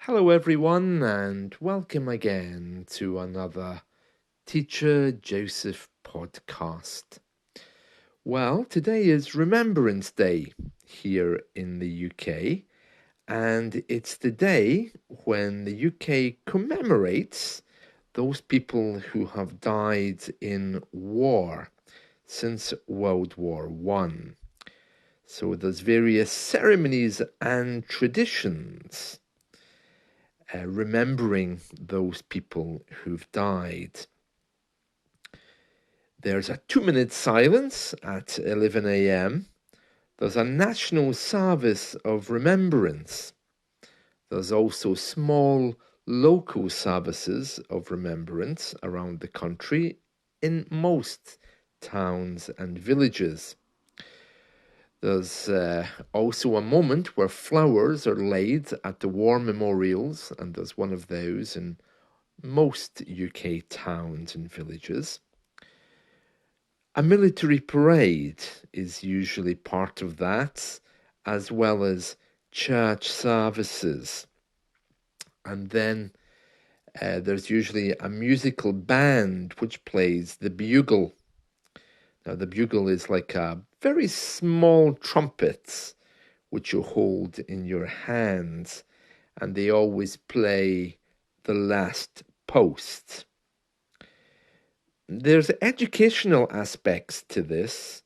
Hello, everyone, and welcome again to another Teacher Joseph podcast. Well, today is Remembrance Day here in the UK, and it's the day when the UK commemorates those people who have died in war since World War One. So there's various ceremonies and traditions remembering those people who've died. There's a 2-minute silence at 11 a.m. There's a national service of remembrance. There's also small local services of remembrance around the country in most towns and villages. There's also a moment where flowers are laid at the war memorials, and there's one of those in most UK towns and villages. A military parade is usually part of that, as well as church services. And then there's usually a musical band which plays the bugle. Now, the bugle is like a very small trumpet which you hold in your hands, and they always play the last post. There's educational aspects to this.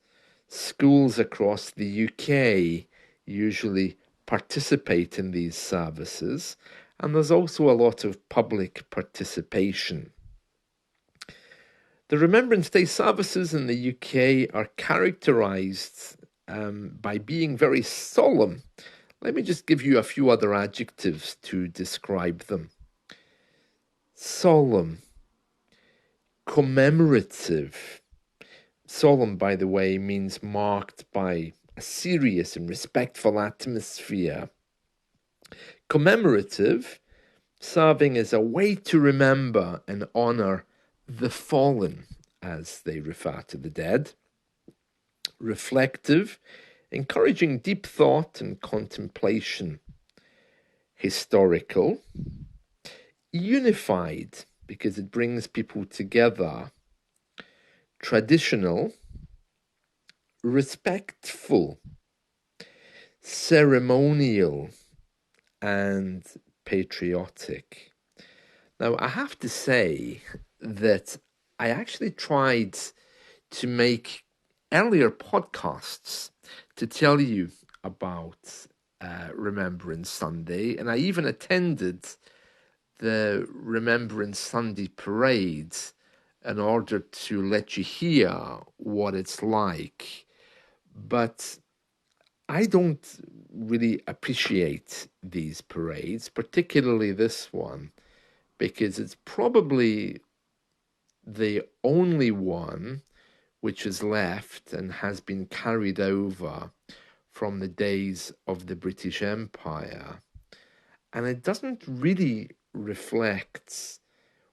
Schools across the UK usually participate in these services, and there's also a lot of public participation. The Remembrance Day services in the UK are characterised by being very solemn. Let me just give you a few other adjectives to describe them. Solemn, commemorative. Solemn, by the way, means marked by a serious and respectful atmosphere. Commemorative, serving as a way to remember and honour the fallen, as they refer to the dead. Reflective, encouraging deep thought and contemplation. Historical. Unified, because it brings people together. Traditional. Respectful. Ceremonial. And patriotic. Now, I have to say that I actually tried to make earlier podcasts to tell you about Remembrance Sunday, and I even attended the Remembrance Sunday parade in order to let you hear what it's like. But I don't really appreciate these parades, particularly this one, because it's probably the only one which is left and has been carried over from the days of the British Empire. And it doesn't really reflect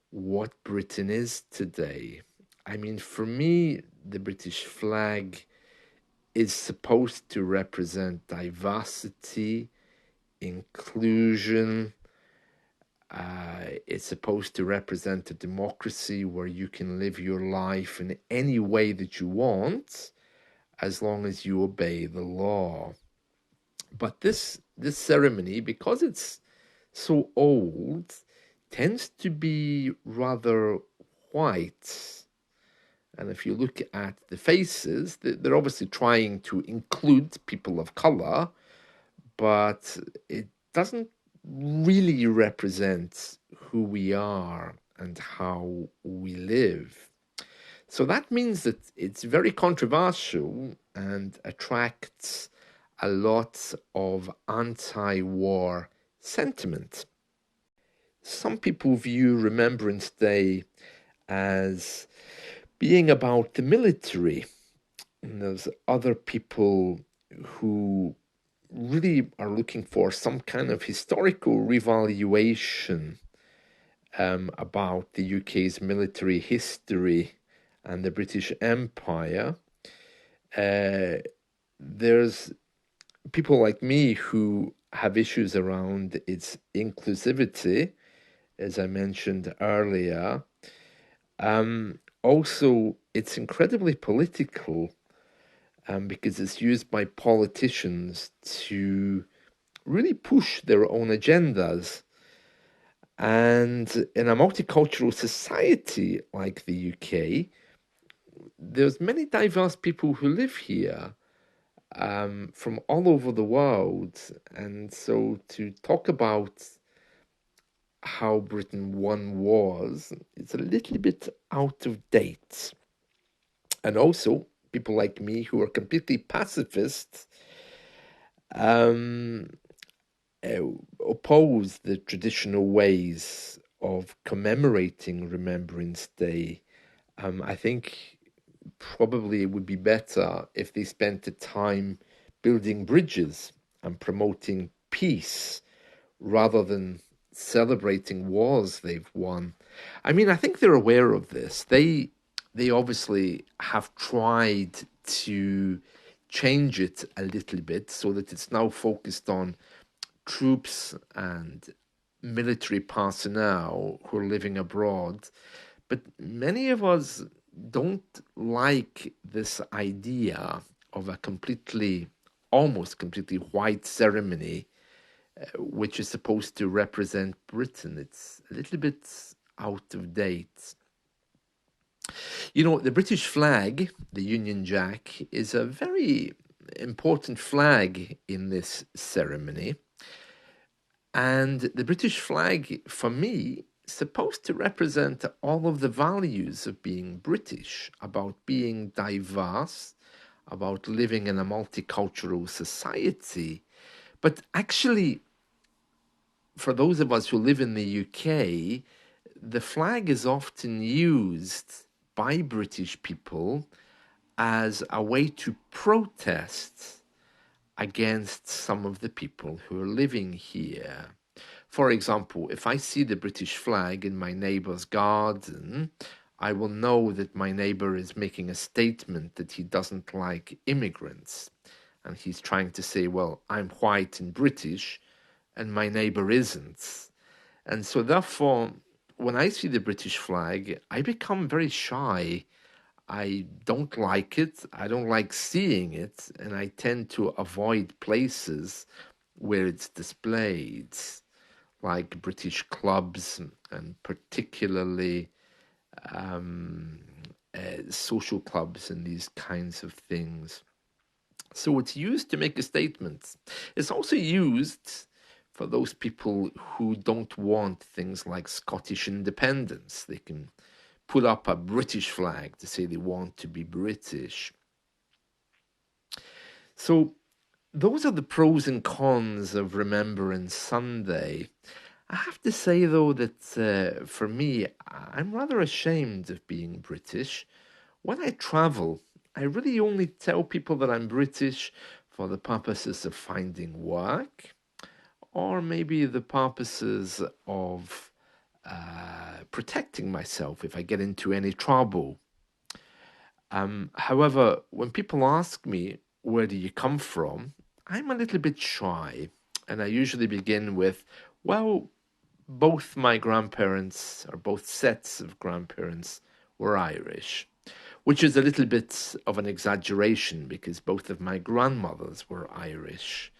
what Britain is today. I mean, for me, the British flag is supposed to represent diversity, inclusion. It's supposed to represent a democracy where you can live your life in any way that you want, as long as you obey the law. But this ceremony, because it's so old, tends to be rather white. And if you look at the faces, they're obviously trying to include people of colour, but it doesn't really represent who we are and how we live. So that means that it's very controversial and attracts a lot of anti-war sentiment. Some people view Remembrance Day as being about the military, and there's other people who really are looking for some kind of historical revaluation about the UK's military history and the British Empire. There's people like me who have issues around its inclusivity, as I mentioned earlier. Also, it's incredibly political because it's used by politicians to really push their own agendas. And in a multicultural society like the UK, there's many diverse people who live here from all over the world. And so to talk about how Britain one was, it's a little bit out of date. And also, people like me who are completely pacifist um, uh, oppose the traditional ways of commemorating Remembrance Day. I think probably it would be better if they spent the time building bridges and promoting peace rather than celebrating wars they've won. I mean, I think they're aware of this. They obviously have tried to change it a little bit so that it's now focused on troops and military personnel who are living abroad. But many of us don't like this idea of a almost completely white ceremony, which is supposed to represent Britain. It's a little bit out of date. You know, the British flag, the Union Jack, is a very important flag in this ceremony. And the British flag, for me, is supposed to represent all of the values of being British, about being diverse, about living in a multicultural society. But actually, for those of us who live in the UK, the flag is often used by British people as a way to protest against some of the people who are living here. For example, if I see the British flag in my neighbour's garden, I will know that my neighbour is making a statement that he doesn't like immigrants. And he's trying to say, well, I'm white and British, and my neighbour isn't. And so, therefore, when I see the British flag, I become very shy. I don't like it. I don't like seeing it. And I tend to avoid places where it's displayed, like British clubs and particularly um, social clubs and these kinds of things. So it's used to make a statement. It's also used for those people who don't want things like Scottish independence. They can put up a British flag to say they want to be British. So those are the pros and cons of Remembrance Sunday. I have to say, though, that for me, I'm rather ashamed of being British. When I travel, I really only tell people that I'm British for the purposes of finding work, or maybe the purposes of protecting myself if I get into any trouble. However, when people ask me, where do you come from? I'm a little bit shy, and I usually begin with, well, both my grandparents, or both sets of grandparents, were Irish, which is a little bit of an exaggeration because both of my grandmothers were Irish.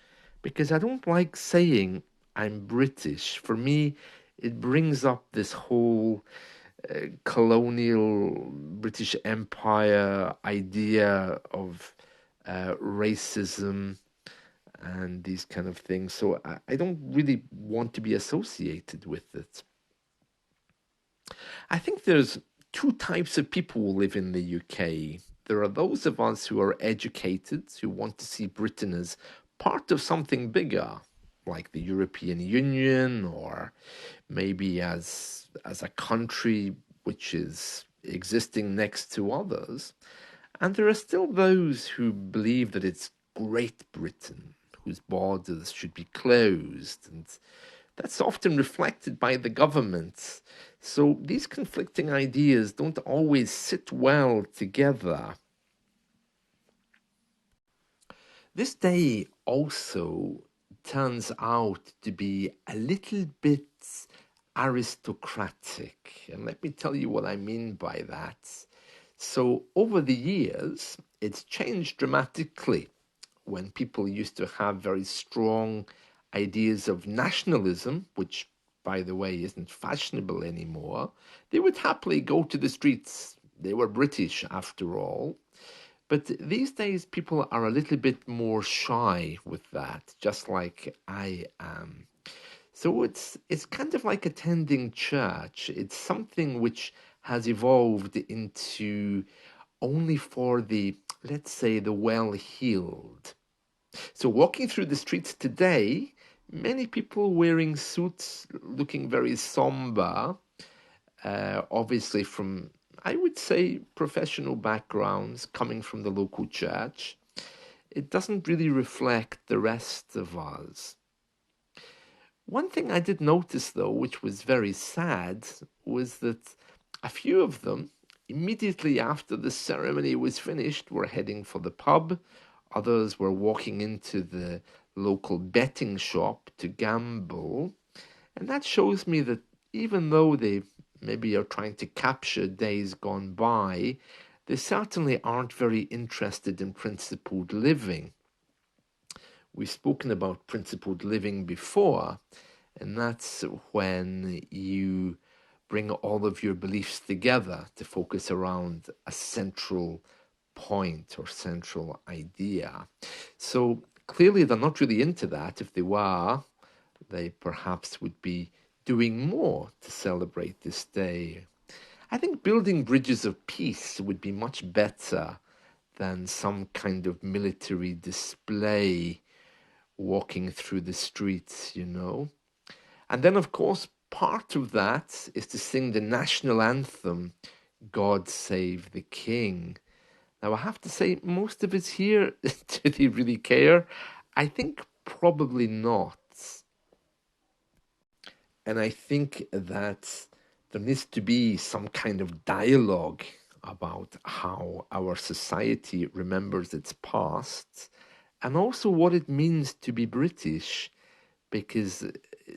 Because I don't like saying I'm British. For me, it brings up this whole colonial British Empire idea of racism and these kind of things. So I don't really want to be associated with it. I think there's two types of people who live in the UK. There are those of us who are educated, who want to see Britain as part of something bigger, like the European Union, or maybe as a country which is existing next to others. And there are still those who believe that it's Great Britain, whose borders should be closed, and that's often reflected by the government. So these conflicting ideas don't always sit well together. This day also turns out to be a little bit aristocratic. And let me tell you what I mean by that. So, over the years, it's changed dramatically. When people used to have very strong ideas of nationalism, which, by the way, isn't fashionable anymore, they would happily go to the streets. They were British, after all. But these days, people are a little bit more shy with that, just like I am. So it's kind of like attending church. It's something which has evolved into only for the, let's say, the well-heeled. So walking through the streets today, many people wearing suits, looking very somber, obviously from, I would say, professional backgrounds, coming from the local church. It doesn't really reflect the rest of us. One thing I did notice, though, which was very sad, was that a few of them, immediately after the ceremony was finished, were heading for the pub. Others were walking into the local betting shop to gamble. And that shows me that even though they maybe are trying to capture days gone by, they certainly aren't very interested in principled living. We've spoken about principled living before, and that's when you bring all of your beliefs together to focus around a central point or central idea. So clearly, they're not really into that. If they were, they perhaps would be doing more to celebrate this day. I think building bridges of peace would be much better than some kind of military display walking through the streets, you know. And then, of course, part of that is to sing the national anthem, God Save the King. Now, I have to say, most of us here, do they really care? I think probably not. And I think that there needs to be some kind of dialogue about how our society remembers its past and also what it means to be British, because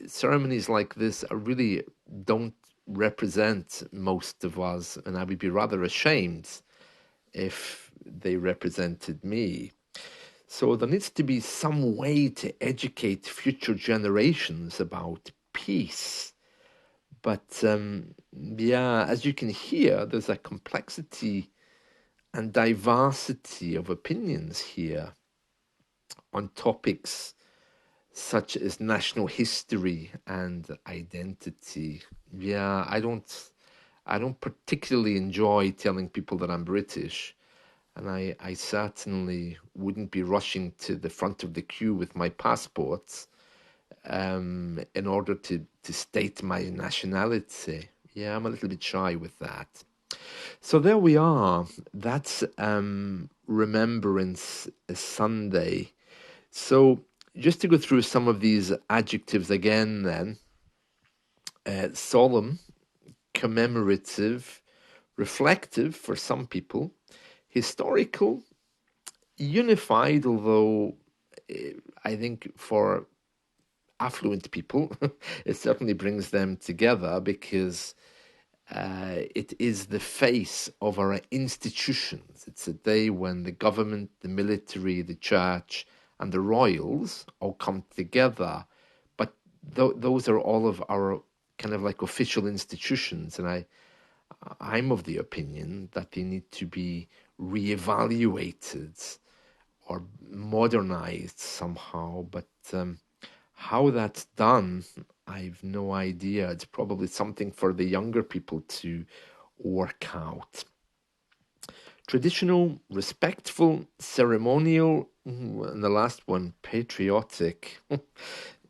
ceremonies like this are really don't represent most of us, and I would be rather ashamed if they represented me. So there needs to be some way to educate future generations about peace. But yeah, as you can hear, there's a complexity and diversity of opinions here on topics such as national history and identity. Yeah, I don't particularly enjoy telling people that I'm British, and I certainly wouldn't be rushing to the front of the queue with my passports in order to state my nationality. Yeah, I'm a little bit shy with that. So there we are. That's Remembrance Sunday. So just to go through some of these adjectives again, then solemn, commemorative, reflective for some people, historical, unified, although I think for affluent people, it certainly brings them together because it is the face of our institutions. It's a day when the government, the military, the church, and the royals all come together. But those are all of our kind of like official institutions, and I'm of the opinion that they need to be reevaluated or modernized somehow. But how that's done, I've no idea. It's probably something for the younger people to work out. Traditional, respectful, ceremonial, and the last one, patriotic.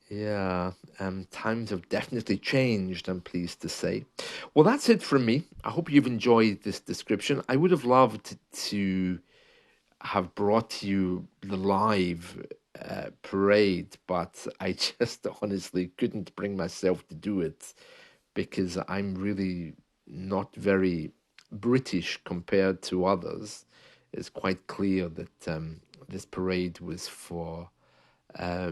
Yeah, times have definitely changed, I'm pleased to say. Well, that's it from me. I hope you've enjoyed this description. I would have loved to have brought you the live parade, but I just honestly couldn't bring myself to do it because I'm really not very British compared to others. It's quite clear that this parade was for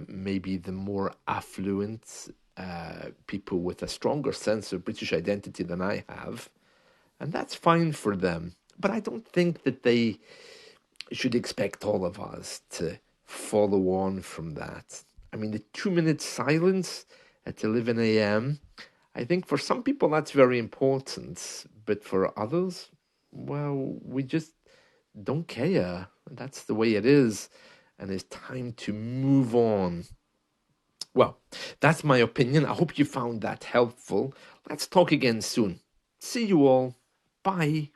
maybe the more affluent people with a stronger sense of British identity than I have, and that's fine for them. But I don't think that they should expect all of us to follow on from that. I mean, the 2 minute silence at 11 a.m., I think for some people that's very important, but for others, well, we just don't care. That's the way it is, and it's time to move on. Well, that's my opinion. I hope you found that helpful. Let's talk again soon. See you all. Bye.